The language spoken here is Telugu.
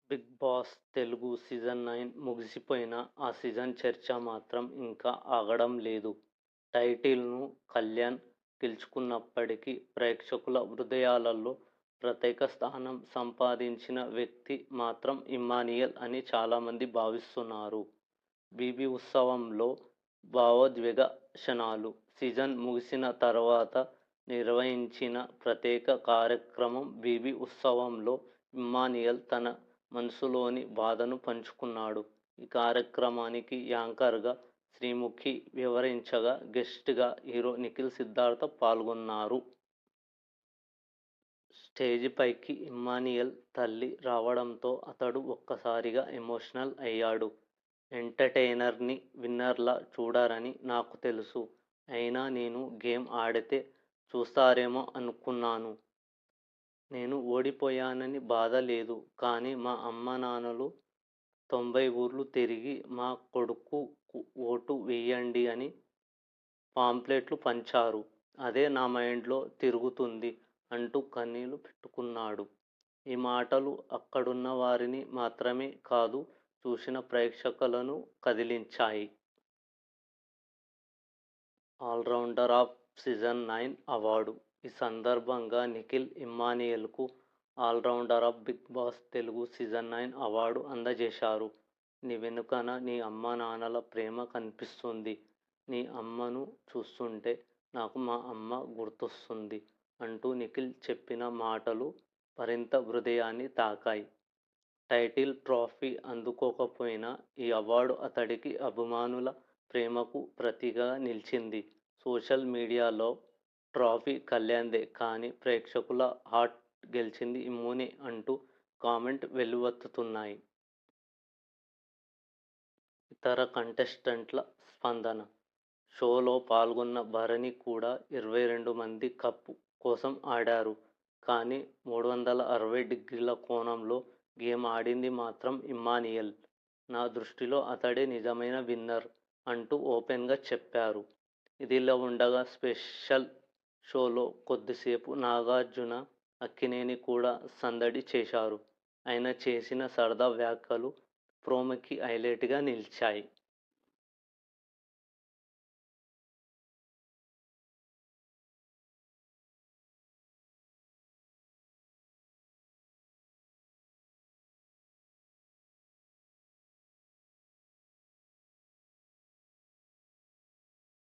బిగ్ బాస్ తెలుగు సీజన్ 9 ముగిసిపోయినా, ఆ సీజన్ చర్చ మాత్రం ఇంకా ఆగడం లేదు. టైటిల్‌ను కళ్యాణ్ గెలుచుకున్నప్పటికీ ప్రేక్షకుల హృదయాలలో ప్రత్యేక స్థానం సంపాదించిన వ్యక్తి మాత్రం ఇమ్మాన్యుయేల్ అని చాలామంది భావిస్తున్నారు. 'బీబీ ఉత్సవం'లో భావోద్వేగ క్షణాలు సీజన్ ముగిసిన తర్వాత నిర్వహించిన ప్రత్యేక కార్యక్రమం 'బీబీ ఉత్సవం'లో ఇమ్మాన్యుయేల్ తన మనసులోని బాధను పంచుకున్నాడు. ఈ కార్యక్రమానికి యాంకర్‌గా శ్రీముఖి వ్యవహరించగా, గెస్ట్‌గా హీరో నిఖిల్ సిద్ధార్థ పాల్గొన్నారు. స్టేజిపైకి ఇమ్మాన్యుయేల్ తల్లి రావడంతో అతడు ఒక్కసారిగా ఎమోషనల్ అయ్యాడు. ఎంటర్‌టైనర్‌ని విన్నర్‌లా చూడరని నాకు తెలుసు. అయినా నేను గేమ్ ఆడితే చూస్తారేమో అనుకున్నాను. నేను ఓడిపోయానని బాధ లేదు. కానీ మా అమ్మానాన్నలు 90 ఊర్లు తిరిగి మా కొడుకుకు ఓటు వెయ్యండి అని పాంప్లెట్లు పంచారు. అదే నా మైండ్‌లో తిరుగుతుంది అంటూ కన్నీళ్లు పెట్టుకున్నాడు. ఈ మాటలు అక్కడున్న వారిని మాత్రమే కాదు, చూసిన ప్రేక్షకులను కదిలించాయి. ఆల్రౌండర్ ఆఫ్ సీజన్ 9 అవార్డు ఈ సందర్భంగా నిఖిల్ ఇమ్మాన్యుయేల్‌కు all-rounder of big boss Telugu season 9 award అందజేశారు. నీ వెనుకన నీ అమ్మానాన్నల ప్రేమ కనిపిస్తుంది. నీ అమ్మను చూస్తుంటే నాకు మా అమ్మ గుర్తొస్తుంది అంటూ నిఖిల్ చెప్పిన మాటలు మరింత హృదయాన్ని తాకాయి. టైటిల్ ట్రోఫీ అందుకోకపోయినా ఈ అవార్డు అతడికి అభిమానుల ప్రేమకు ప్రతీకగా నిలిచింది. సోషల్ మీడియాలో ట్రోఫీ కళ్యాణ్‌దే కానీ ప్రేక్షకుల హార్ట్ గెలిచింది ఇమ్మునే అంటూ కామెంట్ వెల్లువెత్తుతున్నాయి. ఇతర కంటెస్టెంట్ల స్పందన షోలో పాల్గొన్న భరణి కూడా 22 మంది కప్ కోసం ఆడారు. కానీ 360 డిగ్రీల కోణంలో గేమ్ ఆడింది మాత్రం ఇమ్మాన్యుయేల్. నా దృష్టిలో అతడే నిజమైన విన్నర్ అంటూ ఓపెన్‌గా చెప్పారు. ఇదిలా ఉండగా స్పెషల్ షోలో కొద్దిసేపు నాగార్జున, అక్కినేని కూడా సందడి చేశారు. ఆయన చేసిన సరదా వ్యాఖ్యలు ప్రోమోకి హైలైట్‌గా నిలిచాయి.